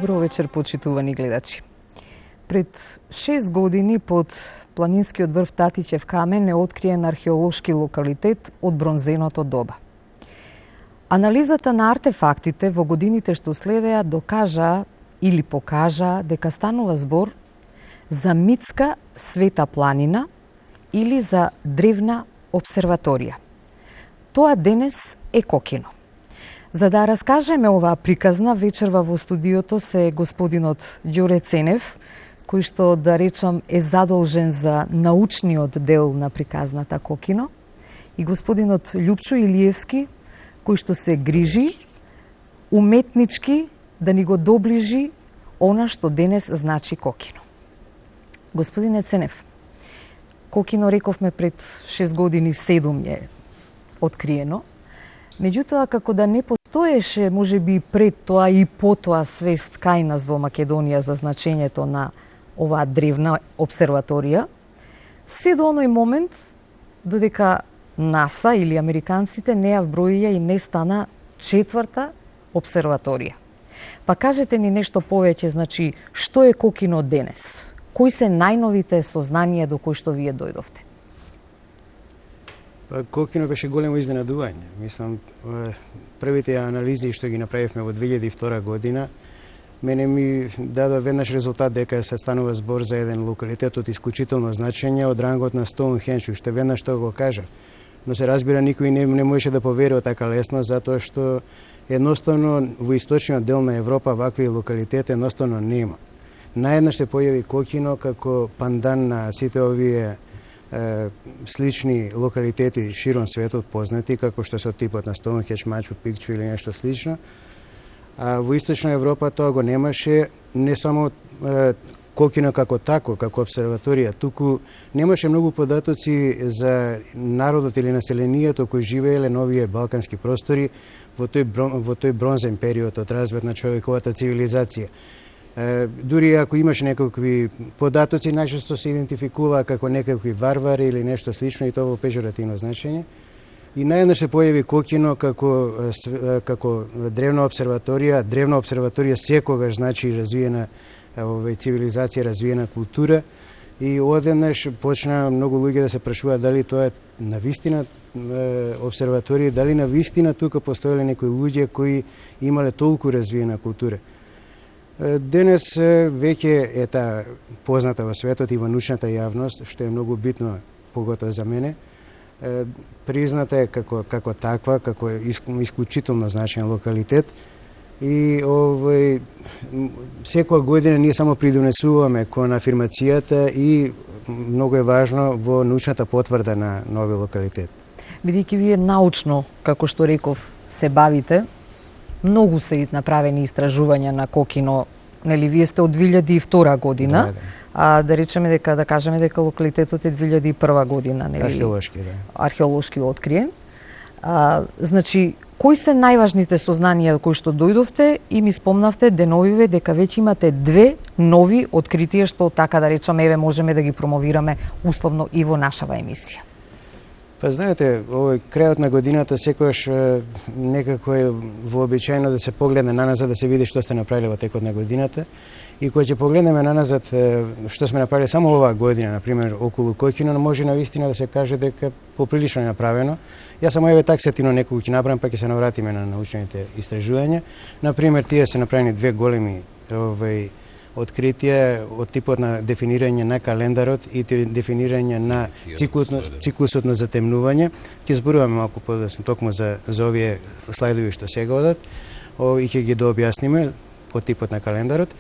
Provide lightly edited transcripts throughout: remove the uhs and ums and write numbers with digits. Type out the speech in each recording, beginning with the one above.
Добро вечер, почитувани гледачи. Пред 6 години под планинскиот врв Татичев камен е откриен археолошки локалитет од бронзеното доба. Анализата на артефактите во годините што следеа докажа или покажа дека станува збор за митска света планина или за древна обсерваторија. Тоа денес е Кокино. За да раскажеме оваа приказна, вечерва во студиото се господинот Ѓоре Ценев, кој што, да речам, е задолжен за научниот дел на приказната Кокино, и господинот Љупчо Илиевски, кој што се грижи уметнички да ни го доближи она што денес значи Кокино. Господине Ценев, Кокино, рековме, пред 6 години 7 е откриено. Меѓутоа, како да не постоеше, можеби пред тоа и потоа свест кај нас во Македонија за значењето на оваа древна обсерваторија, се до оној момент додека НАСА или американците не ја вброија и не стана 4-та обсерваторија. Па кажете ни нешто повеќе, значи, што е Кокино денес? Кои се најновите сознанија до кои што вие дојдовте? Кокино беше големо изненадување. Мислам, првите анализи што ги направивме во 2002 година, мене ми дадо веднаш резултат дека се станува збор за еден локалитет од исклучително значење, од рангот на Стоунхендж, што веднаш тоа го кажа. Но се разбира, никој не можеше да поверува така лесно, затоа што едноставно во источниот дел на Европа вакви локалитети едноставно нема. Наеднаш се појави Кокино како пандан на сите овие слични локалитети широм светот познати, како што се од типот на Стоунхендж, Мачу Пикчу или нешто слично. А во Источна Европа тоа го немаше, не само Кокино како тако, како обсерваторија, туку немаше многу податоци за народот или населението кои живееле на овие балкански простори во тој бронзен период од развојот на човековата цивилизација. Дури ако имаше некакви податоци, најчесто се идентификува како некакви варвари или нешто слично, и тоа во пежоративно значење. И наеднаш се појави Кокино како древна обсерваторија. Древна обсерваторија секогаш значи развиена цивилизација, развиена култура. И одеднаш почна многу луѓе да се прашуваат дали тоа е навистина обсерваторија, дали навистина тука постоеле некои луѓе кои имале толку развиена култура. Денес веќе е таа позната во светот и во научната јавност, што е многу битно, поготово за мене. Призната е како таква, како исклучително значен локалитет. И секоја година ние само придонесуваме кон афирмацијата и многу е важно во научната потврда на нови локалитет. Бидејќи вие научно, како што реков, се бавите, многу се направени истражувања на Кокино, нели, вие сте од 2002 година, а да речеме дека, да кажеме дека локалитетот е 2001 година, нели? Археолошки, да. Археолошки откриен. Значи, кои се најважните сознанија до кои што дојдовте и ми спомнавте деновиве дека веќе имате 2 нови откритија што, така да речеме, еве можеме да ги промовираме условно и во нашава емисија? Па знаете, овој крајот на годината секогаш некако е вообичаено да се погледне наназад, да се види што сте направиле во текот на годината. И кога ќе погледнеме наназад што сме направиле само оваа година, например, околу Кокино, може навистина да се каже дека поприлично е направено. Јас само еве таксативно неколку ќе набрам, па ќе се навратиме на научните истражувања. Например, тие се направени 2 големи откритија од типот на дефинирање на календарот и дефинирање на циклусот на затемнување. Ќе зборуваме малку подоцна токму за овие слайдови што сега одат и ќе ги дообјасниме од типот на календарот.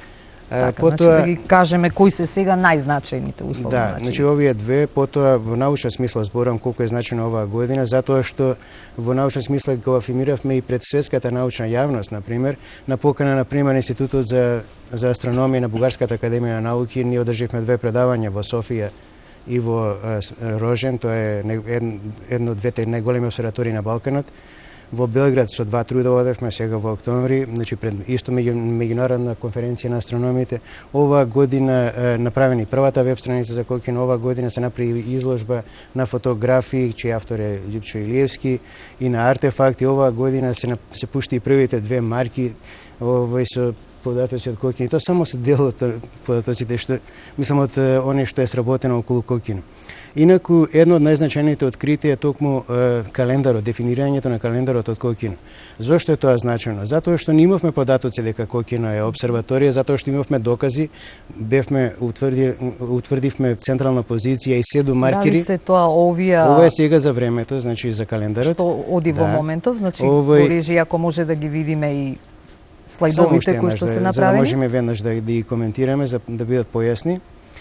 Така, потоа, значи да ги кажеме кои се сега најзначајните услови. Да, значи овие 2, потоа во научен смисла зборам колку е значено оваа година, затоа што во научен смисла го афирмиравме и пред светската научна јавност, например, на покана, например, Институтот за астрономија на Бугарската академија на науки, ние одрживме 2 предавања во Софија и во Рожен, тоа е едно од 2 најголеми обсерватории на Балканот. Во Белград со 2 труда одевме сега во октомври, значи пред исто меѓународна конференција на астрономите. Оваа година направени првата веб страница за Кокино, оваа година се направи изложба на фотографии, чиј автор е Љупчо Илиевски, и на артефакти. Оваа година се пушти и првите 2 марки со податоци од кокино. Тоа само се дел од податоците што мислам од оне што е сработено околу кокино. Инаку едно од најзначајните откритија е токму календарот, дефинирањето на календарот од кокино. Зошто е тоа значено? Затоа што не имавме податоци дека кокино е обсерваторија, затоа што имавме докази, утврдивме централна позиција и 7 маркери. Дали се тоа овие? Ова е сега за времето, значи за календарот. Што оди во моментов, значи во режија ако може да ги видиме и слайдовите кои што се направени. За да можеме веднаш да ги коментираме, за да бидат појасни.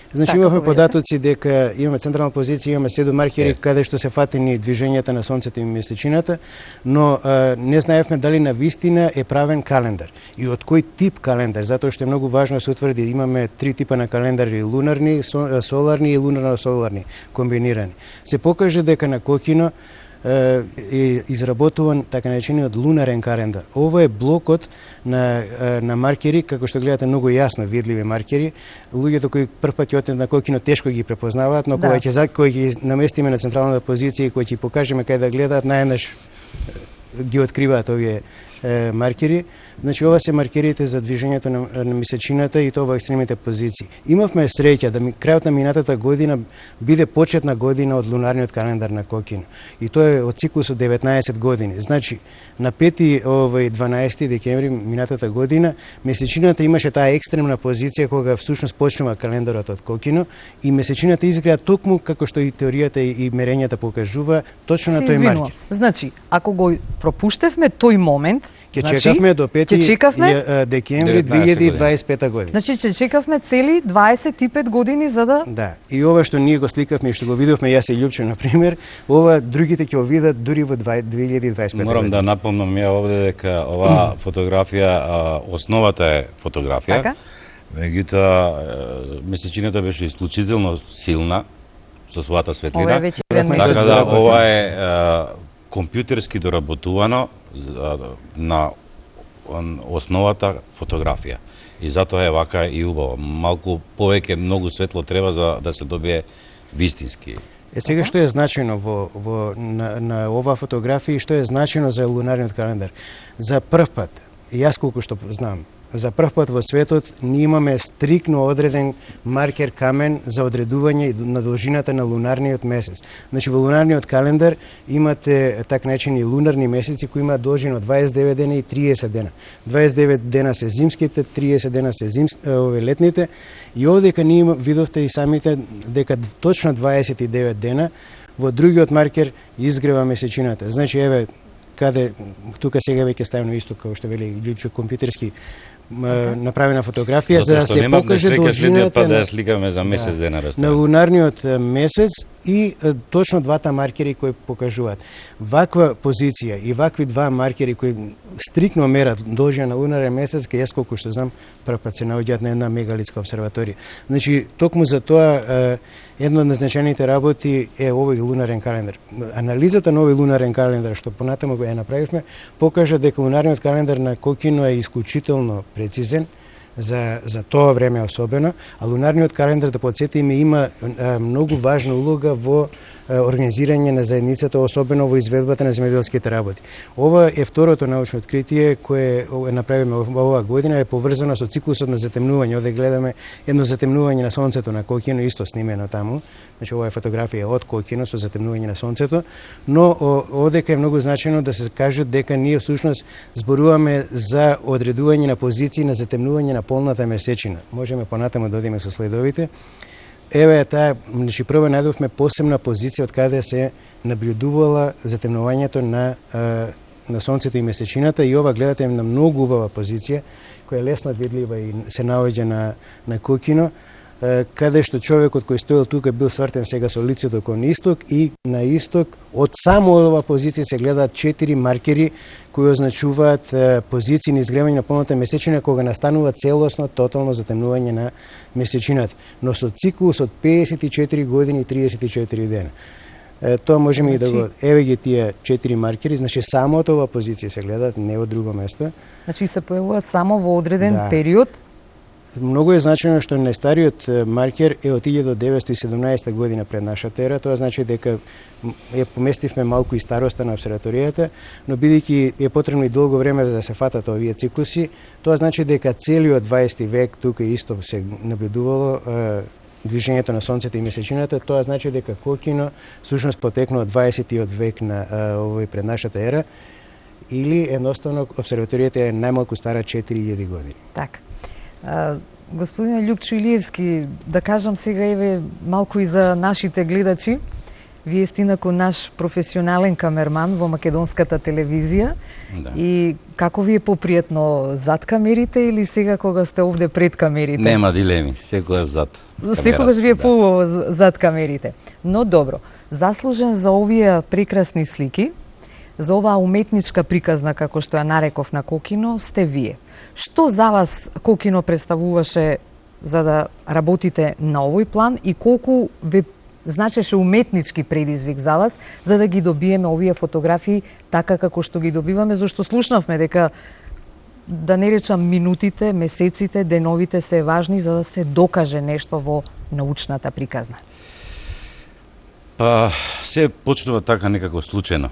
Значи имавме податоци дека имаме централна позиција, имаме 7 маркери каде што се фатени движењата на сонцето и месечината, но не знаевме дали на вистина е правен календар и од кој тип календар, затоа што е многу важно да се утврди. Имаме 3 типа на календари: лунарни, соларни и лунарно-соларни комбинирани. Се покаже дека на кокино е изработуван така наречениот лунарен календар. Ова е блокот на маркери, како што гледате, многу јасно видливи маркери. Луѓето кои првпат ќе отидат на кокино тешко ги препознаваат, но кога ги наместиме на централната позиција и кога ќе покажеме кај да гледаат, најнаш ги откриваат овие маркери. Значи ова се маркерите за движењето на месечината и тоа во екстремните позиции. Имавме среќа да крајот на минатата година биде почетна година од лунарниот календар на кокино. И тоа е од циклус од 19 години. Значи на 5-12 декември минатата година месечината имаше таа екстремна позиција кога всушност почнува календарот од кокино и месечината изгледа токму како што и теоријата и мерењата покажува точно на тој маркер. Значи, ако го пропуштевме тој момент, ќе чекавме до 5 декември 2025 година. Значи ќе чекавме цели 25 години за да... Да, и ова што ние го сликавме и што го видовме јас и Љупчо, например, ова другите ќе го видат дури во 2025 година. Морам да напомнам ја овде дека оваа фотографија, основата е фотографија, така? Меѓутоа месечината беше исклучително силна со својата светлина, така да ова е компјутерски доработувано на основата фотографија. И затоа е вака и убаво. Малку повеќе, многу светло треба за да се добие вистински. Сега што е значено на оваа фотографија и што е значено за лунарниот календар? За прв пат, јас колку што знам, за прв пат во светот ние имаме стрикно одреден маркер камен за одредување на должината на лунарниот месец. Значи во лунарниот календар имате така наречени лунарни месеци кои имаат должина од 29 дена и 30 дена. 29 дена се зимските, 30 дена се летните и овдека ние видовте и самите дека точно 29 дена во другиот маркер изгрева месечината. Значи еве каде тука сега веќе ставено исто како што вели Љупчо компјутерски направена фотографија за да се покаже должината да сликаме за месец дена на лунарниот месец и точно двата маркери кои покажуваат. Ваква позиција и вакви два маркери кои стрикно мерат должина на лунарен месец, кај јас колку што знам прв пат се наоѓаат на една мегалитска обсерваторија. Значи токму за тоа едно од назначените работи е овој лунарен календар. Анализата на овој лунарен календар што понатаму го ја направивме покажа дека лунарниот календар на кокино е исклучително прецизен за тоа време особено, а лунарниот календар, да подсетиме, има многу важна улога во организирање на заедницата, особено во изведбата на земјоделските работи. Ова е второто научно откритие кое направиме оваа година, е поврзано со циклусот на затемнување. Овде гледаме едно затемнување на сонцето на кокино, исто снимено таму. Значи ова е фотографија од кокино со затемнување на сонцето, но овдека е многу значено да се каже дека ние всушност зборуваме за одредување на позиции на затемнување на полната месечина. Можеме понатаму да одиме со следовите. Еве таа, значи прво најдовме посебна позиција од каде се наблюдувала затемнувањето на сонцето и месечината и ова гледате на многу убава позиција која е лесно видлива и се наоѓа на кокино, каде што човекот кој стоел тука бил свртен сега со лицето кон исток и на исток од само оваа позиција се гледаат 4 маркери кои означуваат позиции на изгревање на полната месечина кога настанува целосно тотално затемнување на месечината, но со циклус од 54 години и 34 дена. Тоа можеме и да го... Еве ги тие 4 маркери, значи само од оваа позиција се гледаат, не од друго место. Значи се појавуваат само во одреден период Многу е значено што најстариот маркер е од 1917 година пред нашата ера, тоа значи дека ја поместивме малку и староста на обсерваторијата, но бидејќи е потребно и долго време за да се фатат овие циклуси, тоа значи дека целиот 20 век тука исто се наблюдувало движењето на сонцето и месечината, тоа значи дека Кокино всушност потекнува од 20 век на овој пред нашата ера, или едноставно обсерваторијата е најмалку стара 4000 години. Така. Господине Љупчо Илиевски, да кажам сега еве малку и за нашите гледачи. Вие сте инаку наш професионален камерман во македонската телевизија. Да. И како ви е попријатно зад камерите или сега кога сте овде пред камерите? Нема дилеми, секогаш зад камерата. Секогаш ви е поубаво зад камерите. Но добро, заслужен за овие прекрасни слики, за оваа уметничка приказна, како што ја нареков на Кокино, сте вие. Што за вас Кокино представуваше за да работите на овој план и колку ве значеше уметнички предизвик за вас за да ги добиеме овие фотографии така како што ги добиваме, зашто слушнавме дека да не речам минутите, месеците, деновите се важни за да се докаже нешто во научната приказна. Па, се почнува така некако случајно.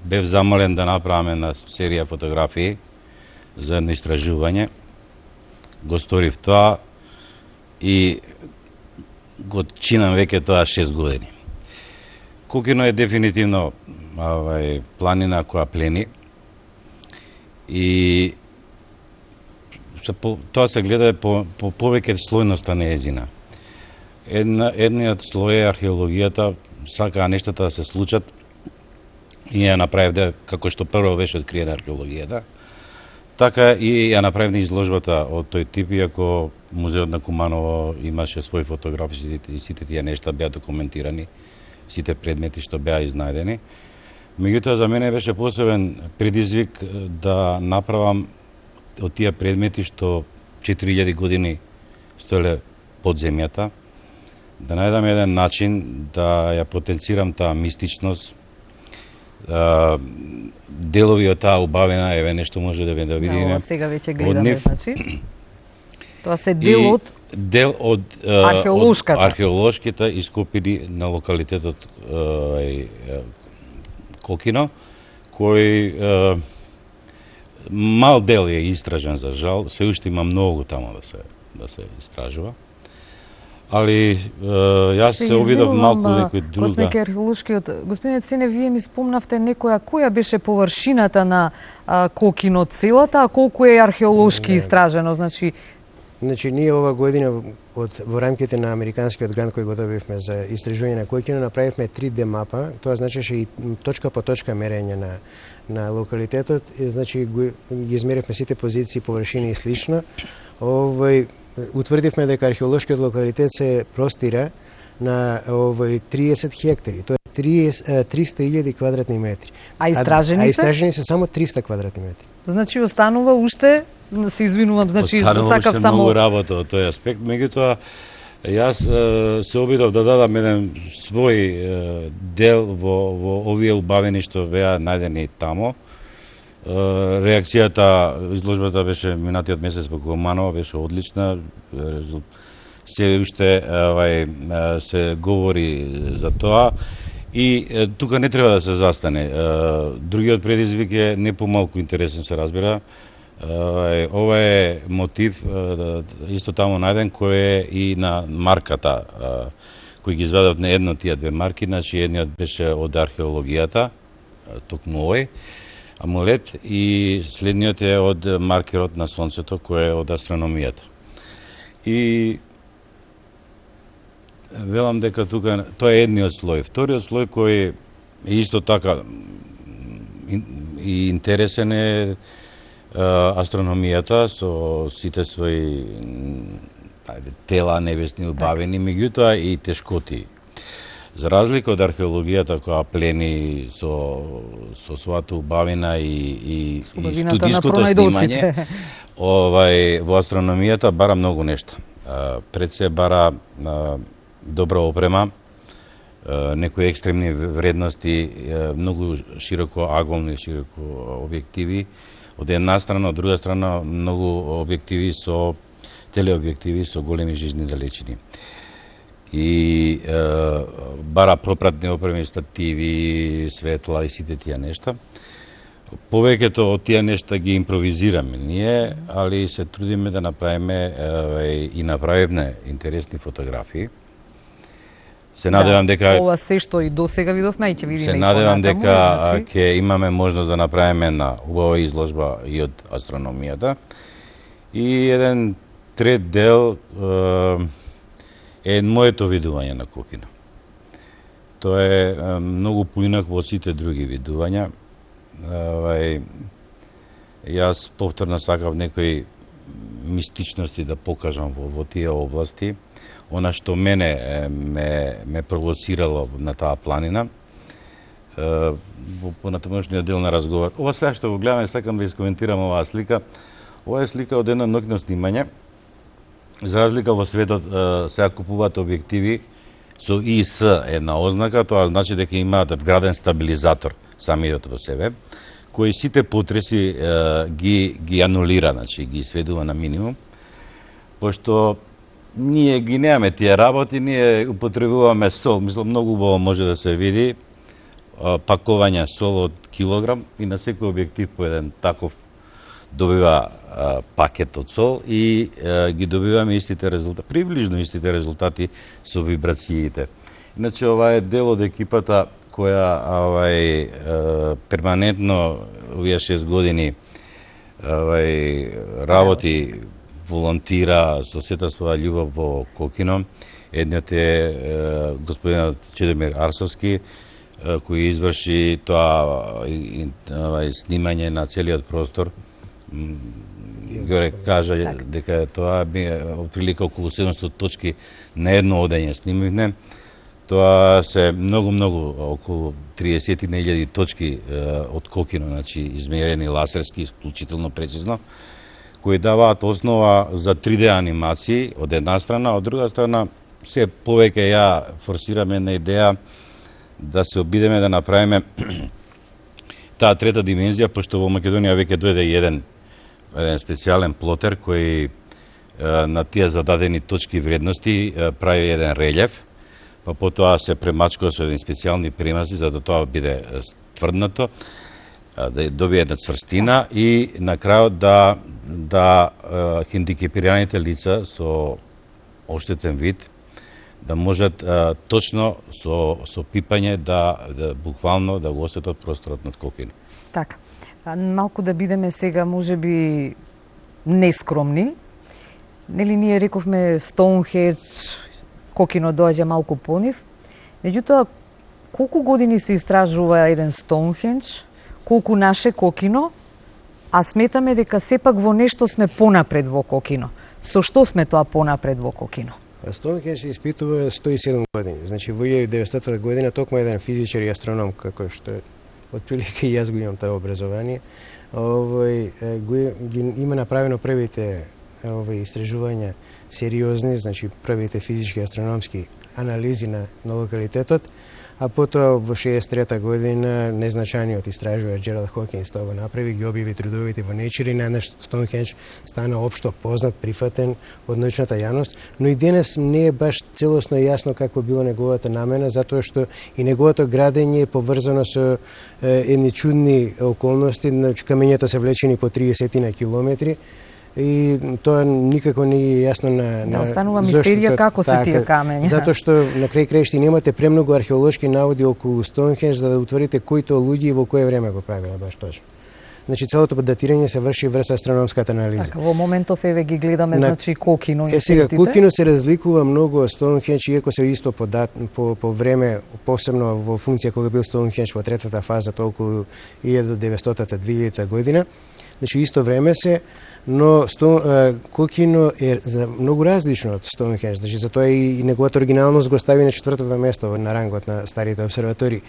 Бев замолен да направиме на серија фотографии за едно истражување. Го сторив тоа и го чинам веќе тоа 6 години. Кокино е дефинитивно планина која плени и тоа се гледа по повеќе слојноста на езина. Едниот слој е археологијата, сакаа нештата да се случат и ја направивме како што прво беше откриена археологијата. Така и ја направивме изложбата од тој тип, иако Музеот на Куманово имаше своји фотографии и сите тие нешта беа документирани, сите предмети што беа изнајдени. Меѓутоа за мене беше посебен предизвик да направам од тие предмети што 4000 години стоеле под земјата, да најдам еден начин да ја потенцирам таа мистичност, делови од таа убавена, еве нешто може да видиме. Да, сега веќе гледаме, значи. Тоа се дел од археолошките ископини на локалитетот Кокино, кој мал дел е истражен за жал, се уште има многу таму да се истражува. Али јас се обидов малку некој друга. Космеке археолошкиот, господине Цене, вие ми спомнавте која беше површината на Кокино целата, а колку е археолошки истражено, значи ние ова година во рамките на американскиот грант кој го добивме за истражување на Кокино направивме 3D мапа, тоа значеше и точка по точка мерење на локалитетот, значи ги измеривме сите позиции, површини и слично. Утврдивме дека археолошкиот локалитет се простира на 30 хектари, тоа е 300.000 квадратни метри. А истражени се само 300 квадратни метри. Значи останува уште, се извинувам, значи сакав само многу работа од тој аспект, меѓутоа јас се обидов да дадам еден свој дел во овие убавени што беа најдени тамо. Реакцијата, изложбата беше минатиот месец во Куманово, беше одлична. Се уште се говори за тоа и тука не треба да се застане. Другиот предизвик е не помалку интересен, се разбира. Ова е мотив исто таму најден кој е и на марката кој ги извадов на едно тие две марки, значи едниот беше од археологијата, токму овој амулет, и следниот е од маркерот на сонцето кој е од астрономијата. И велам дека тука тоа е едниот слој. Вториот слој кој е исто така и интересен е астрономијата со сите своји тела небесни убавени, меѓутоа и тешкоти. За разлика од археологијата која плени со својата убавина и студиското снимање, во астрономијата бара многу нешта. Пред се бара добра опрема, некои екстремни вредности, многу широко аголни, широко објективи. Од една страна, од друга страна, многу објективи со телеобјективи со големи жижни далечини. И бара пропратни опреми, стативи, светла и сите тие нешта. Повеќето од тие нешта ги импровизираме ние, али се трудиме да направиме и направивме интересни фотографии. Се надевам дека ова се што и досега видовме и ќе видиме. Се надевам дека ќе имаме можност да направиме на убава изложба и од астрономијата. И еден трет дел е моето видување на кокина. Тоа е многу поинакво од сите други видувања. Јас повторно сакав некои мистичности да покажам во тие области. Она што мене ме провоцирало на таа планина, во понатамошниот дел на разговор. Ова сега што го гледаме, сакам да искоментирам оваа слика. Ова е слика од едно ноќно снимање. За разлика во светот, сега купуваат објективи со ИС една ознака, тоа значи дека имаат вграден стабилизатор самиот во себе, кои сите потреси ги анулира, значи ги сведува на минимум, пошто ние ги немаме тие работи, ние употребуваме сол, мислам многу убаво може да се види пакување сол од килограм и на секој објектив по еден таков добива пакет од сол и ги добиваме истите резултати, приближно истите резултати со вибрациите. Иначе ова е дел од екипата која перманентно овие 6 години работи, волонтира со сета своја љубов во Кокино. Едниот е господинот Чедомир Арсовски, кој изврши тоа снимање на целиот простор. Горе кажа дека тоа би отприлика околу 700 точки на едно одење снимивме. Тоа се многу, околу 30.000 точки од Кокино, значи измерени лазерски, исклучително прецизно, кои даваат основа за 3D анимации од една страна, од друга страна се повеќе ја форсираме една идеја да се обидеме да направиме таа трета димензија, пошто во Македонија веќе дојде еден специјален плотер кој на тие зададени точки вредности прави еден релјеф, па потоа се премачкува со еден специјални премази за да тоа биде тврднато, да добие една цврстина и на крајот да хендикепираните лица со оштетен вид да можат точно со пипање да буквално да го осетат просторот над Кокино. Така. Малку да бидеме сега можеби нескромни. Нели ние рековме Стоунхендж, Кокино доаѓа малку понив. Меѓутоа, колку години се истражува еден Стоунхендж, колку наше Кокино, а сметаме дека сепак во нешто сме понапред во Кокино. Со што сме тоа понапред во Кокино? Стоунхендж се испитува 107 години. Значи, во 1900 година токму еден физичар и астроном, како што е отприлика и јас го имам тоа образование, има направено првите истражувања сериозни, значи првите физички астрономски анализи на локалитетот, а потоа во 63 година незначајниот истражувач Джералд Хокинс тоа го направи, ги објави трудовите во Nature и најнаш Стоунхендж стана општо познат, прифатен од научната јавност, но и денес не е баш целосно јасно како било неговата намена, затоа што и неговото градење е поврзано со едни чудни околности, значи камењата се влечени по 30 на километри, и тоа никако не е јасно на останува мистерија како се тие камења. Затоа што на крај краишти немате премногу археолошки наводи околу Стоунхендж за да утврдите кои тоа луѓе и во кое време го правиле баш точно. Значи целото датирање се врши врз астрономската анализа. Така, во моментов еве ги гледаме значи Кокино и сега Кокино се разликува многу од Стоунхендж, иако се исто по време, посебно во функција кога бил Стоунхендж во третата фаза, тоа околу 1900-2000 година. Значи исто време се, но Кокино е за многу различно од Стоунхендж, значи затоа и неговата оригиналност го стави на четвртото место на рангот на старите обсерватории.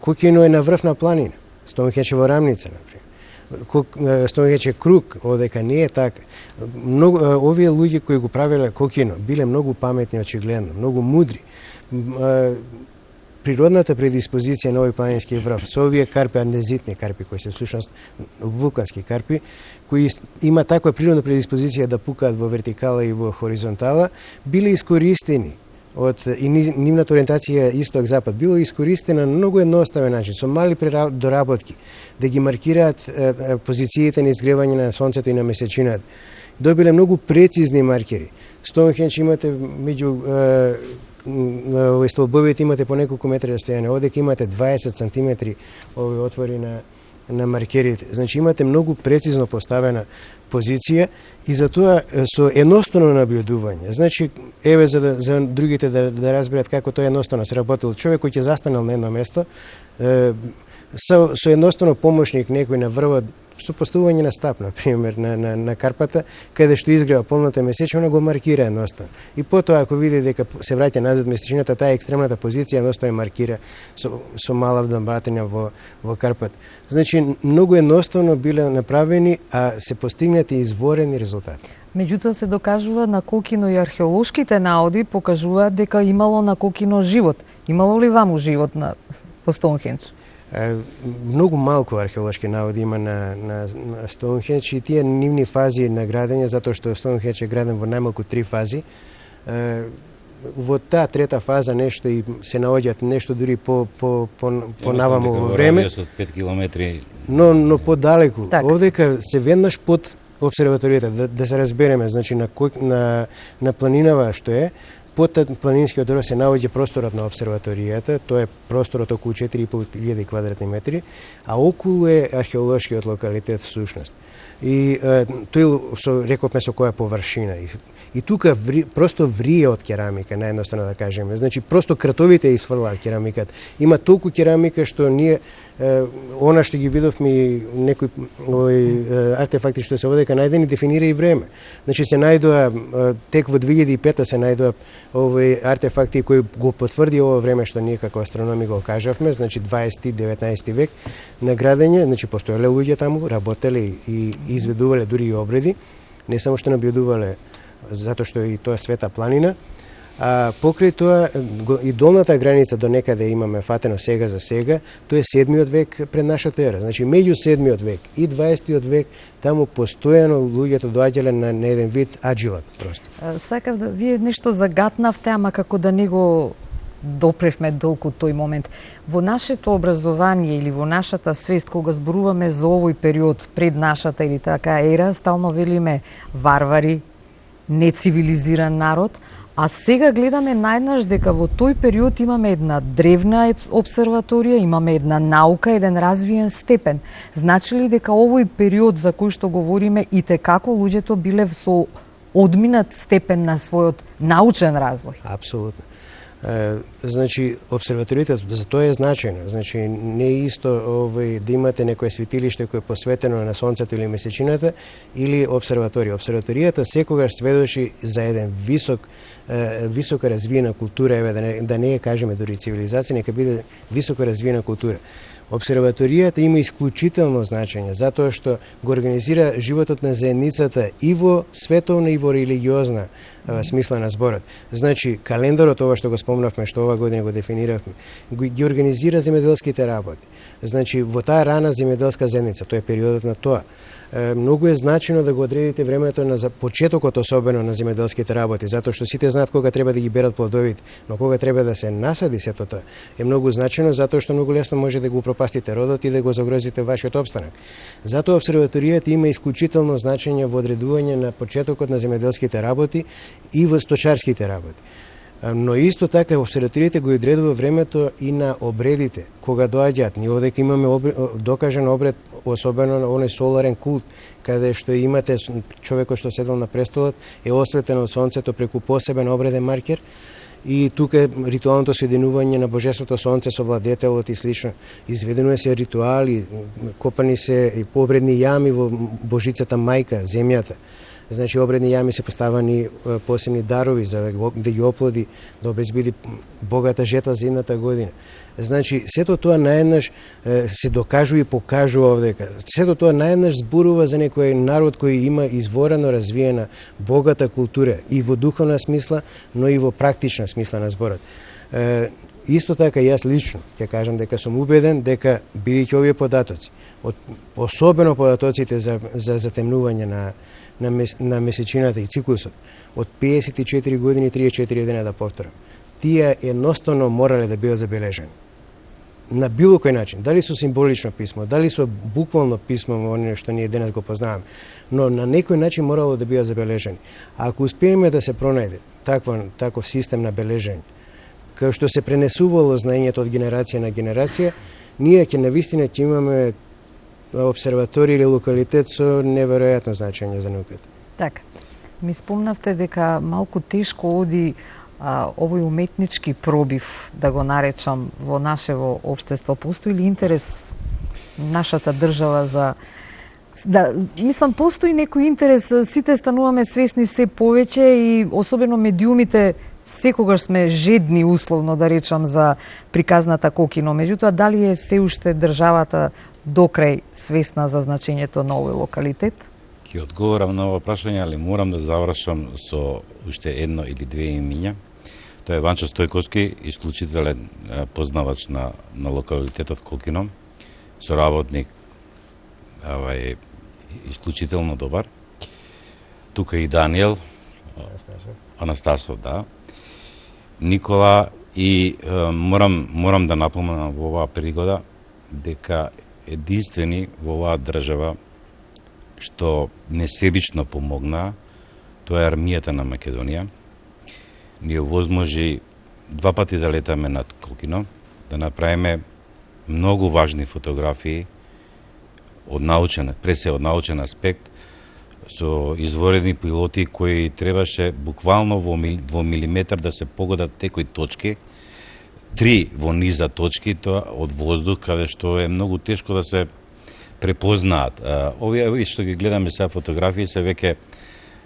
Кокино е на врв на планина, Стоунхендж е во рамница, например. Стоунхендж е круг, одека не е така. Овие луѓе кои го правеле Кокино биле многу паметни очигледно, многу мудри. природната предиспозиција на овој планински врв со овие карпи, андезитни карпи кои се всушност вулкански карпи, кои има таква природна предиспозиција да пукаат во вертикала и во хоризонтала, биле искористени и нивната ориентација исток-запад било искористена на многу едноставен начин, со мали доработки, да ги маркираат позициите на изгревање на сонцето и на месечината. Добиле многу прецизни маркери. Стоунхендж имате меѓу овој столбовите имате по неколку метри растојање, одека имате 20 сантиметри овој отвори на маркерите. Значи имате многу прецизно поставена позиција и затоа со едноставно наблюдување. Значи еве за другите да разберат како тоа едноставно се работил човек кој ќе застанал на едно место со едноставно помошник некој на врвот со поставување на стап, на пример, на карпата, каде што изгрева полната месечина, го маркира едноставно. И потоа, ако види дека се враќа назад месечината, таа екстремната позиција едноставно маркира со мала вдамбратина во карпат. Значи, многу едноставно биле направени, а се постигнати изворени резултати. Меѓутоа се докажува на Кокино и археолошките наоди покажуваат дека имало на Кокино живот. Имало ли ваму живот во Стоунхендж? Многу малку археолошки наводи има на Стоунхендж и тие нивни фази на градење, затоа што Стоунхендж е граден во најмалку 3 фази. Во таа трета фаза нешто и се наоѓаат нешто дури по наваму во време. 5 километри. Но подалеку. Так. Овдека се веднаш под обсерваторијата, да се разбереме, значи на планинава што е, под планинскиот врв се наоѓа просторот на обсерваторијата, тоа е просторот околу 4500 квадратни метри, а околу е археолошкиот локалитет всушност. И тој рековме со која површина. И тука просто врие од керамика, наједноставно да кажеме. Значи просто кратовите изфрлаат керамиката. Има толку керамика што ние она што ги видовме некои артефакти што се овдека најдени дефинира и време. Значи се најдоа тек во 2005 се најдоа овој артефакти кои го потврди ова време што ние како астрономи го кажавме, значи 20-19 век на градење, значи постоеле луѓе таму, работеле и изведувале дури и обреди, не само што наблюдувале затоа што и тоа света планина, а покрај тоа и долната граница до некаде имаме фатено сега за сега, тоа е 7-миот век пред нашата ера. Значи меѓу 7-миот век и 20-тиот век таму постојано луѓето доаѓале на еден вид аджилак просто. Сакав да вие нешто загатнавте, ама како да не го допревме долку тој момент. Во нашето образование или во нашата свест, кога зборуваме за овој период пред нашата или така ера, стално велиме варвари, нецивилизиран народ, а сега гледаме најднаш дека во тој период имаме една древна обсерваторија, имаме една наука, еден развиен степен. Значи ли дека овој период за кој што говориме и како луѓето биле со одминат степен на својот научен развој? Апсолутно. Значи, обсерваторијата за тоа е значајно. Значи, не е исто да имате некое светилиште кое е посветено на сонцето или месечината или обсерваторија. Обсерваторијата секогаш сведочи за еден високо развиена култура, еве да не ја кажеме дури цивилизација, нека биде високо развиена култура. Обсерваторијата има исклучително значење, затоа што го организира животот на заедницата и во световна и во религиозна смисла на зборот. Значи, календарот, ова што го спомнавме, што ова година го дефиниравме, ги организира земјоделските работи. Значи, во таа рана земјоделска заедница, тоа е периодот на тоа. Многу е значено да го одредите времето на почетокот особено на земјоделските работи, затоа што сите знаат кога треба да ги берат плодовите, но кога треба да се насади сето тоа е многу значено, затоа што многу лесно може да го упропастите родот и да го загрозите вашиот опстанок. Затоа обсерваторијата има исклучително значење во одредување на почетокот на земјоделските работи и во сточарските работи. Но исто така обсерваторијата го одредува времето и на обредите, кога доаѓаат. Ние овдека имаме докажан обред, особено на оној соларен култ, каде што имате човекот што седел на престолот, е осветен од сонцето преку посебен обреден маркер, и тука ритуалното соединување на божеството сонце со владетелот и слично. Изведено се ритуали, копани се и обредни јами во божицата мајка, земјата. Значи, обредни јами се поставани посебни дарови за да ги оплоди, да обезбеди богата жетва за едната година. Значи, сето тоа наеднаш се докажува и покажува овдека. Сето тоа наеднаш зборува за некој народ кој има изворено развиена богата култура и во духовна смисла, но и во практична смисла на зборот. Исто така јас лично ќе кажам дека сум убеден дека бидејќи овие податоци, особено податоците за затемнување на месечината и циклусот од 54 години 34 дена, да повторам, тие едноставно морале да бидат забележани на било кој начин, дали со символично писмо, дали со буквално писмо, оно што ние денес го познаваме, но на некој начин морало да бидат забележани. А ако успееме да се пронајде таков систем на бележење, као што се пренесувало знаењето од генерација на генерација, ние ќе навистина ќе имаме обсерваторија или локалитет со неверојатно значење за науката. Така, ми спомнавте дека малку тешко оди овој уметнички пробив, да го наречам, во нашево општество. Постои ли интерес нашата држава за... мислам, постои некој интерес, сите стануваме свесни се повеќе и особено медиумите секогаш сме жедни, условно да речам, за приказната кокино. Меѓутоа, дали е се уште државата докрај свесна за значењето на овој локалитет? Ќе одговорам на ова прашање, али морам да завршам со уште едно или две имиња. Тоа е Ванчо Стојковски, исклучителен познавач на локалитетот Кокино, соработник, исклучително добар. Тука и Даниел Анастасов, да. Никола, и морам да напоменам во оваа пригода дека единствени во оваа држава што несебично помогна, тоа е армијата на Македонија. Ние возможи 2 пати да летаме над Кокино, да направиме многу важни фотографии од научен аспект, со изворени пилоти кои требаше буквално во милиметар да се погодат некои точки, 3 во низа точки, тоа од воздух, каде што е многу тешко да се препознаат. Овие што ги гледаме сега фотографии се веќе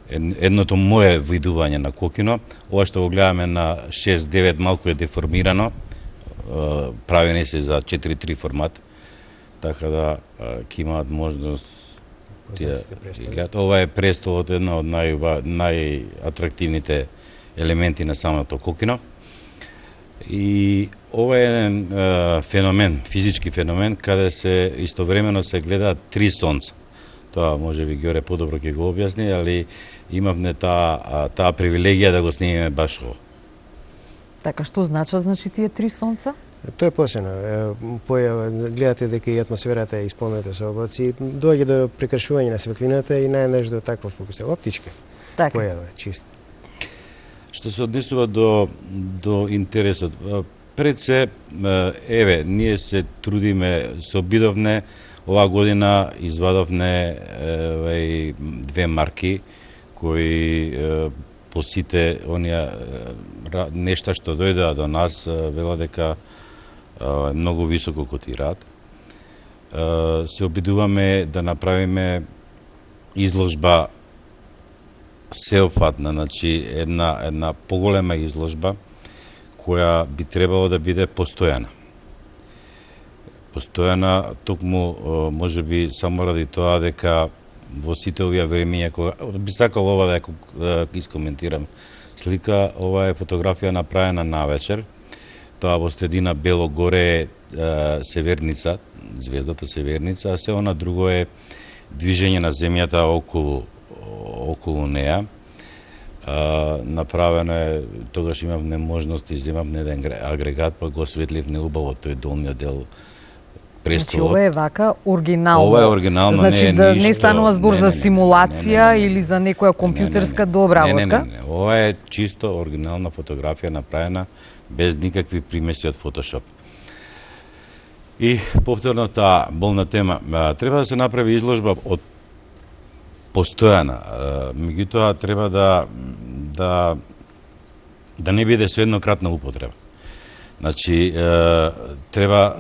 едното мое видување на Кокино. Ова што го гледаме на 6:9 малку е деформирано, правени се за 4:3 формат, така да ќе имаат можност тие гледат. Ова е престолот, една од најатрактивните елементи на самото Кокино. И ова е еден феномен, физички феномен, каде се истовремено се гледаат 3 сонца. Тоа може би Ѓоре подобро ќе го објасни, али имавме таа привилегија да го снимиме баш ово. Така, што значи тие 3 сонца? Тоа е посебно. Појава, гледате дека и атмосферата е исполнета со облаци, доаѓа до прекршување на светлината и најнаш до таква фокусија. Оптичка појава, чист. Што се однесува до интересот, пред се, ние се трудиме, се обидовне, оваа година извадовне 2 марки кои по сите оние нешта што дојдеа до нас вела дека многу високо котираат. Се обидуваме да направиме изложба сеопфатна, значи една поголема изложба која би требало да биде постојана. Постојана токму можеби само ради тоа дека во сите овие времења кога би сакал ова да искоментирам слика, ова е фотографија направена навечер. Тоа во средина бело горе е Северница, звездата Северница, а се она друго е движење на земјата околу неа. Направено е, тогаш имавме можност, земавме еден агрегат, па го осветливме убаво тој долниот дел престолот. Значи, ова е вака оригинално. Ова е оригинално, значи, не станува збор за симулација или за некоја компјутерска дообработка? Не. Ова е чисто оригинална фотографија направена без никакви примеси од Фотошоп. И повторно таа болна тема, треба да се направи изложба од постојана, меѓутоа треба да не биде со еднократна употреба. Значи, треба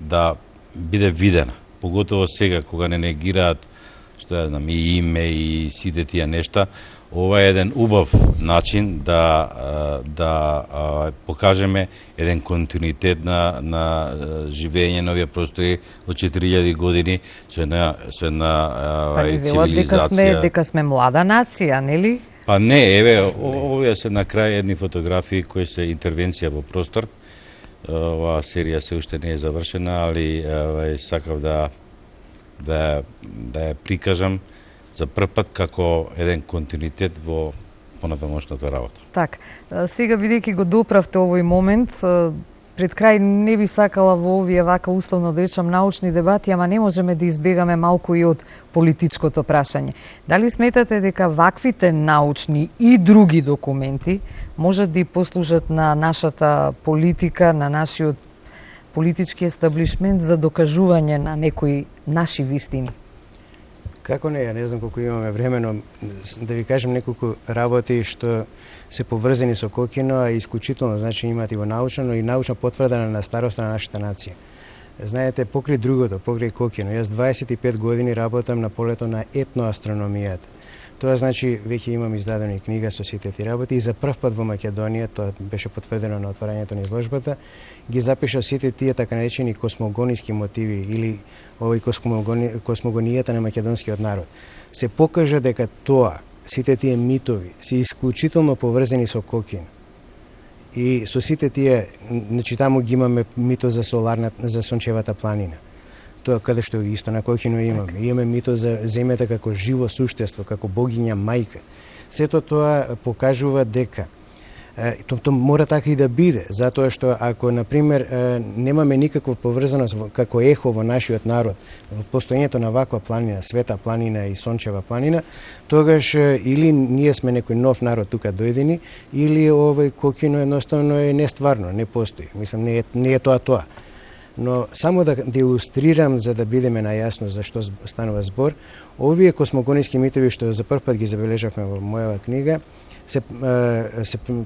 да биде видена, поготово сега кога не негираат, што ја знам, и име и сите тие нешта. Ова е еден убав начин да покажеме еден континуитет на живење на овие простори од 4000 години со една цивилизација. Дека сме млада нација, нели? Па не, еве, овие се на крај едни фотографии кои се интервенција во простор. Оваа серија се уште не е завршена, али сакав да ја прикажам за прв пат како еден континуитет во понатамошната работа. Так, сега бидејќи го доправте овој момент, пред крај не би сакала во овие вака условно да речам научни дебати, ама не можеме да избегаме малку и од политичкото прашање. Дали сметате дека ваквите научни и други документи можат да и послужат на нашата политика, на нашиот политички естаблишмент за докажување на некои наши вистини? Како не, ја не знам колку имаме времено да ви кажем неколку работи што се поврзани со кокино, а исклучително значи имаат и во научно, но и научно потврдена на староста на нашата нација. Знаете, покрај другото, покрај кокино, јас 25 години работам на полето на етноастрономијата. Тоа значи веќе имам издадена и книга со сите ти работи и за прв пат во Македонија, тоа беше потврдено на отварањето на изложбата, ги запишав сите тие така наречени космогониски мотиви или овој космогонијата на македонскиот народ. Се покажа дека тоа, сите тие митови се исклучително поврзани со кокин. И со сите тие, значи таму ги имаме мито за сончевата планина. Тоа каде што исто на кокино имаме. Имаме мито за земјата како живо суштество, како богиња мајка. Сето тоа покажува дека тоа мора така и да биде, затоа што ако на пример немаме никаква поврзаност како ехо во нашиот народ, постоењето на ваква планина, света планина и сончева планина, тогаш или ние сме некој нов народ тука дојдени, или овој кокино едноставно е нестварно, не постои. Мислам, не е тоа. Но само да илустрирам за да бидеме најасно за што станува збор, овие космогониски митови што за прв пат ги забележавме во мојава книга, се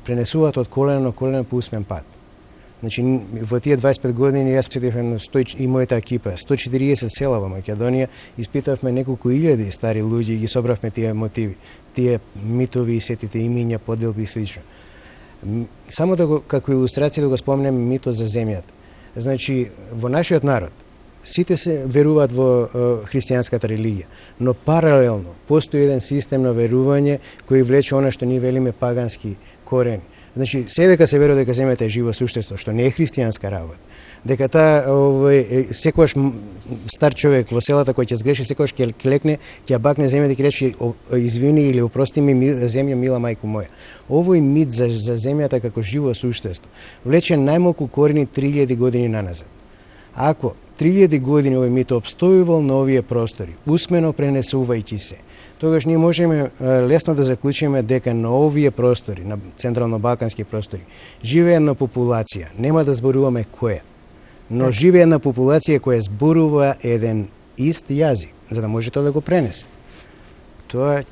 пренесуваат од колено на колено по усмен пат. Значи, во тие 25 години јас посетив и мојата екипа, 140 села во Македонија, испитавме неколку илјади стари луѓе и ги собравме тие мотиви, тие митови и сетите имиња, поделби и слично. Само да како илустрација да го спомнем мито за земјата. Значи, во нашиот народ, сите се веруваат во христијанската религија, но паралелно постои еден систем на верување кој влече она што ние велиме пагански корени. Значи, се дека се верува дека земјата е живо суштество, што не е христијанска работа, дека секогаш стар човек во селата кој ќе сгреши, секогаш ќе лекне, ќе бакне земјата и ќе рече извини или опрости ми земја мила мајко моја. Овој мит за земјата како живо суштество влече најмалку корени 3000 години наназад. Ако 3000 години овој мит обстојувал на овие простори, усмено пренесувајќи се, тогаш ние можеме лесно да заклучиме дека на овие простори, на централно-балкански простори, живее една популација, нема да зборуваме која, но живее една популација која зборува еден ист јазик, за да може тоа да го пренесе. Тоа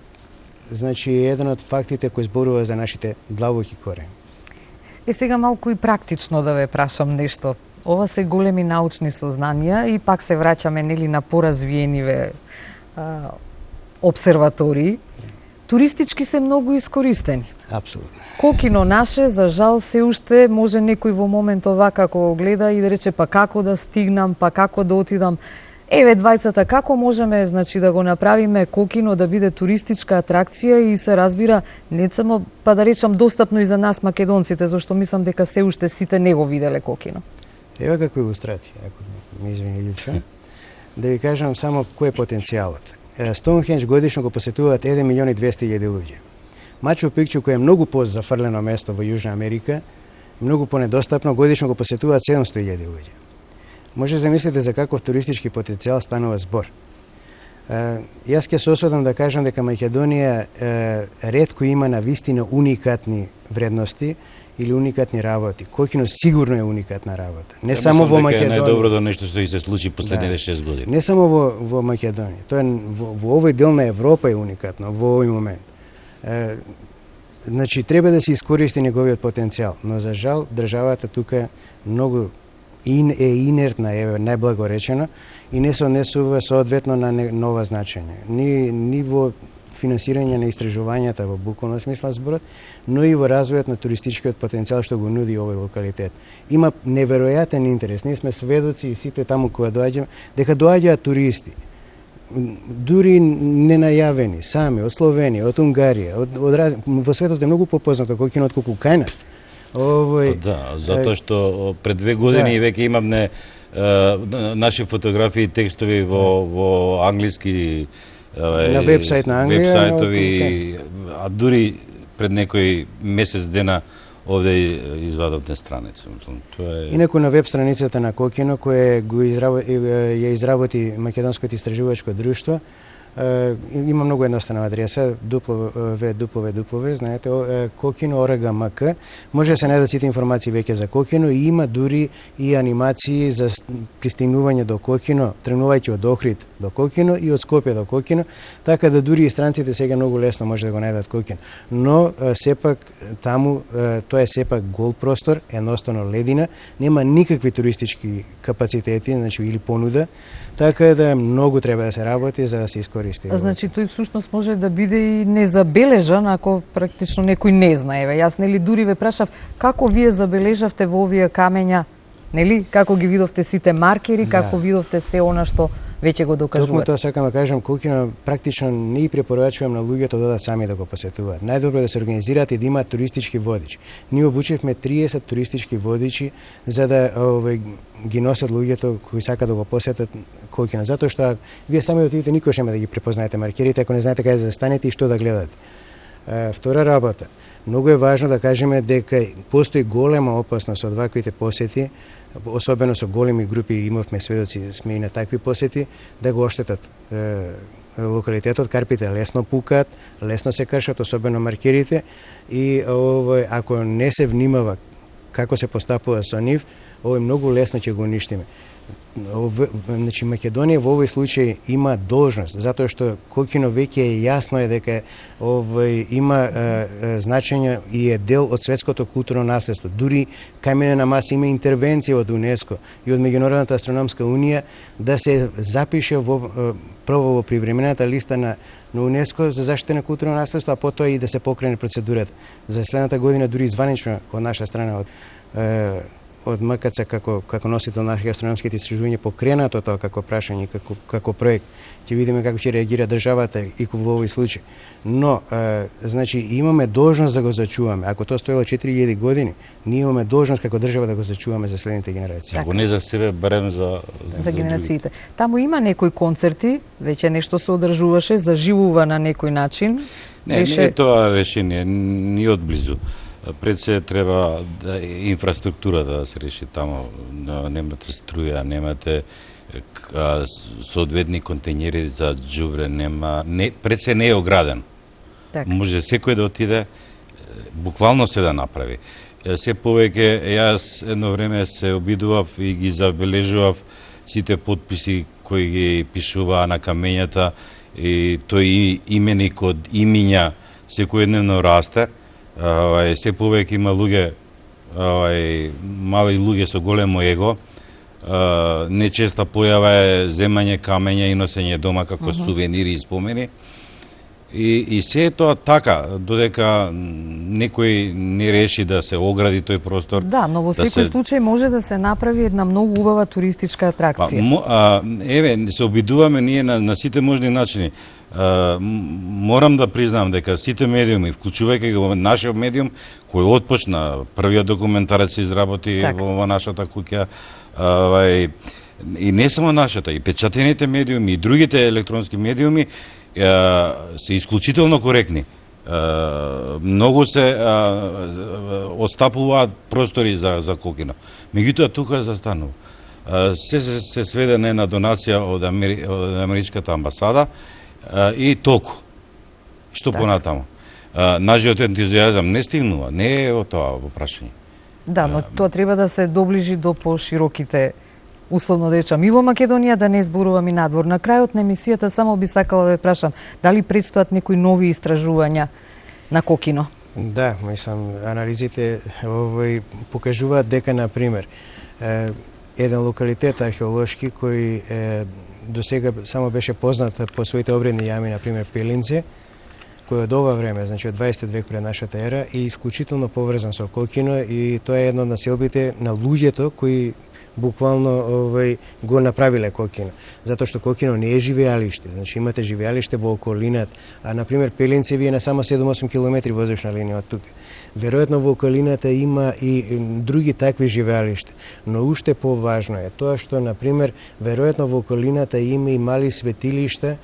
значи еден од фактите кој зборува за нашите длабоки корени. И сега малку и практично да ве прашам нешто. Ова се големи научни сознанија и пак се враќаме нели на поразвиениве обсерватории. Туристички се многу искористени. Апсолутно. Кокино наше, за жал, се уште може некој во момент овака како го гледа и да рече па како да стигнам, па како да отидам. Еве двајцата како можеме значи да го направиме кокино да биде туристичка атракција и се разбира не само па да речам достапно и за нас македонците, зашто мислам дека се уште сите не го виделе кокино. Ева како илустрација, ако ми извини Илчо, да ви кажам само кој е потенцијалот. Стоунхендж годишно го посетуваат 1.200.000 луѓе. Мачу Пикчу, кој е многу позафрлено место во Јужна Америка, многу понедостапно, годишно го посетуваат 700.000 луѓе. Може да замислите за каков туристички потенцијал станува збор. Јас ќе се осудам да кажам дека Македонија ретко има на вистина уникатни вредности или уникатни работи. Кокино сигурно е уникатна работа. Не само во Македонија. Дека е најдоброто нешто што и се случи последните 6 години. Не само во Македонија. Тоа е во овој дел на Европа е уникатно во овој момент. Значи треба да се искористи неговиот потенцијал, но за жал државата тука многу е инертна, е најблаго речено, и не се однесува соодветно на нова значење. Ни во финансирање на истражувањата во буквална смисла зборот, но и во развојот на туристичкиот потенцијал што го нуди овој локалитет. Има неверојатен интерес. Ние сме сведоци и сите таму кога доаѓаме дека доаѓаат туристи. дури ненајавени, сами, од Словенија, од Унгарија, во светот е многу попознато кокино отколку кај нас. Да, затоа што пред 2 години веќе имаме наши фотографии и текстови во англиски на вебсайт на Англија, вебсајтови, а дури пред некој месец дена овде извадовте страница. Инаку на веб страницата на Кокино, која ја изработи Македонското истражувачко друштво, има многу едноставна адреса www, знаете, Kokino.org.mk. Може да се најдат сите информации веќе за Кокино и има дури и анимации за пристигнување до Кокино, тренувајќи од Охрид до Кокино и од Скопје до Кокино, така да дури и странците сега многу лесно може да го најдат Кокино. Но сепак таму тоа е сепак гол простор, едноставно ледина, нема никакви туристички капацитети, значи или понуда, така да многу треба да се работи за да се искористи. Значи тој всушност може да биде и незабележан ако практично некој не знае. Јас нели дури ве прашав како вие забележавте во овие камења, нели како ги видовте сите маркери, како видовте се она што веќе го докажувате. Токму тоа сакам да кажам, Кокино практично не и препорачувам на луѓето да одат сами да го посетуваат. Најдобро е да се организираат и да имаат туристички водичи. Ние обучевме 30 туристички водичи за да ги носат луѓето кои сакаат да го посетат Кокино, затоа што вие сами отидете никош нема да ги препознаете маркерите ако не знаете каде да застанете и што да гледате. Втора работа, многу е важно да кажеме дека постои голема опасност од ваквите посети, особено со големи групи, имавме сведоци, сме и на такви посети, да го оштетат локалитетот. Карпите лесно пукаат, лесно се кршат, особено маркерите, и ако не се внимава како се постапува со нив, многу лесно ќе го уништиме. Значи Македонија во овој случај има должност, затоа што Кокино веќе е јасно дека има значење и е дел од светското културно наследство. Дури каменена маса има интервенција од УНЕСКО и од Меѓународната астрономска унија да се запише прво во привремената листа на УНЕСКО за заштита на културно наследство, а потоа и да се покрене процедурата. За следната година дури званично од наша страна од МКЦ како носител на археоастрономските истражувања покренато тоа како прашање, како проект. Ќе видиме како ќе реагира државата и во овој случај. Но, значи, имаме должност да го зачуваме. Ако тоа стоело 4000 години, ние имаме должност како држава да го зачуваме за следните генерации. Ако не за себе, барем за генерациите. Таму има некои концерти, веќе нешто се одржуваше, заживува на некој начин. Не е тоа решение, ни одблизу. Пред се треба инфраструктурата да се реши таму. Немате струја, немате соодветни контењери за џубре, пред се не е ограден. Може секој да отиде, буквално се да направи. Се повеќе, јас едно време се обидував и ги забележував сите подписи кои ги пишуваа на камењата, и тој именик од имиња секојдневно расте. Се повеќе има луѓе, мали луѓе со големо его. Нечеста појава е земање камења и носење дома како сувенири и спомени. И се е тоа така, додека некој не реши да се огради тој простор. Да, но во секој случај може да се направи една многу убава туристичка атракција. Еве, се обидуваме ние на сите можни начини. Морам да признам дека сите медиуми, вклучувајќи го нашиот медиум, кој отпочна, првиот документарец се изработи во нашата куќа, и не само нашата, и печатените медиуми, и другите електронски медиуми, се исклучително коректни. Многу се отстапуваат простори за Кокино. Меѓутоа тука застанува. Се сведе на една донација од Америчката амбасада и толку. Што понатаму? Нашиот ентузијазам не стигнува, не е тоа во прашање. Да, но тоа треба да се доближи до пошироките, условно да речам, и во Македонија, да не зборувам и надвор. На крајот на емисијата само би сакала да ве прашам, дали предстојат некои нови истражувања на Кокино? Да, мислам, анализите покажуваат дека, например, еден локалитет археолошки кој до сега само беше познат по своите обредни јами, например Пелинце, кој од ова време, значи од 20 век пред нашата ера, е исклучително поврзан со Кокино, и тоа е едно од населбите на луѓето кои буквално го направиле Кокино. Затоа што Кокино не е живеалиште, значи имате живеалиште во околината, а на пример Пелинцеви е на само 7-8 километри воздушна линија од тука. Веројатно во околината има и други такви живеалишта, но уште поважно е тоа што на пример веројатно во околината има и мали светилишта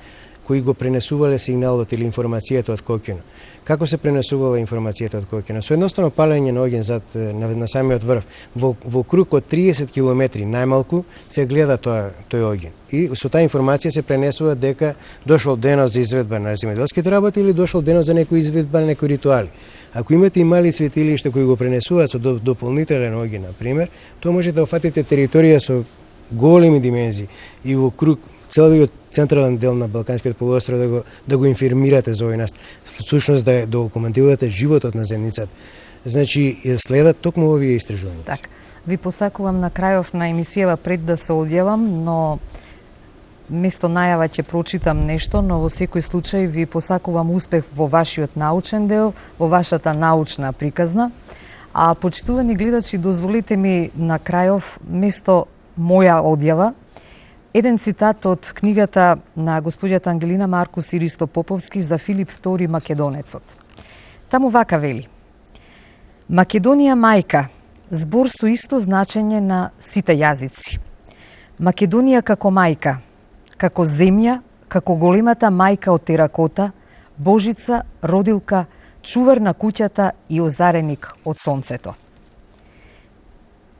кои го пренесувале сигналот или информацијата од Кокино. Како се пренесувала информацијата од Кокино? Со едноставно палење на оѓен зад на самиот врв. Во круг од 30 километри најмалку се гледа тој оѓен. И со таа информација се пренесува дека дошол денот за изведба на земјоделските работи или дошол денот за некој изведба на некои ритуали. Ако имате и мали светилишта кои го пренесуваат со дополнителен оѓен, на пример, тоа може да офатите територија со големи димензии и во круг целиот централен дел на Балканскиот полуостров да го информирате за овој настан. Всушност да документирате животот на земјицата. Значи, следат токму овие истражувања. Так, ви посакувам на крајов на емисијава пред да се одјавам, но место најава ќе прочитам нешто, но во секој случај ви посакувам успех во вашиот научен дел, во вашата научна приказна. А почитувани гледачи, дозволите ми на крајов место моја одјава еден цитат од книгата на госпоѓата Ангелина Маркус и Ристо Поповски за Филип II Македонецот. Таму вака вели: Македонија мајка, збор со исто значење на сите јазици. Македонија како мајка, како земја, како големата мајка од теракота, божица, родилка, чувар на куќата и озареник од сонцето.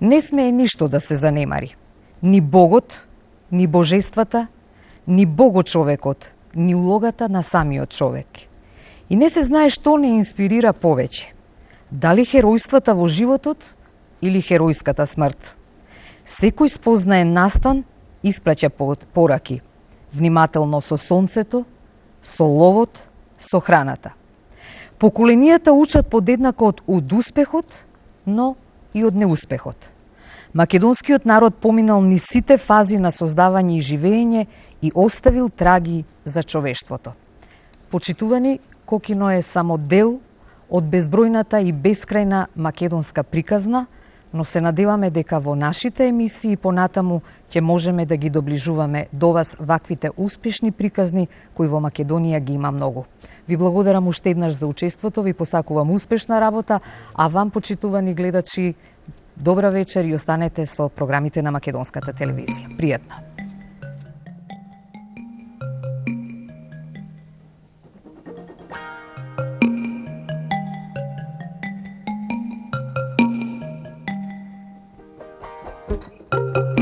Не смее ништо да се занемари. Ни Богот, ни божествата, ни богочовекот, ни улогата на самиот човек. И не се знае што не инспирира повеќе. Дали херојствата во животот или херојската смрт. Секој спознае настан, испраќа пораки. Внимателно со сонцето, со ловот, со храната. Поколенијата учат подеднако од успехот, но и од неуспехот. Македонскиот народ поминал ни сите фази на создавање и живење и оставил траги за човештвото. Почитувани, Кокино е само дел од безбројната и бескрајна македонска приказна, но се надеваме дека во нашите емисии понатаму ќе можеме да ги доближуваме до вас ваквите успешни приказни кои во Македонија ги има многу. Ви благодарам уште еднаш за учеството, ви посакувам успешна работа, а вам, почитувани гледачи, добра вечер и останете со програмите на Македонската телевизија. Пријатно! Thank you.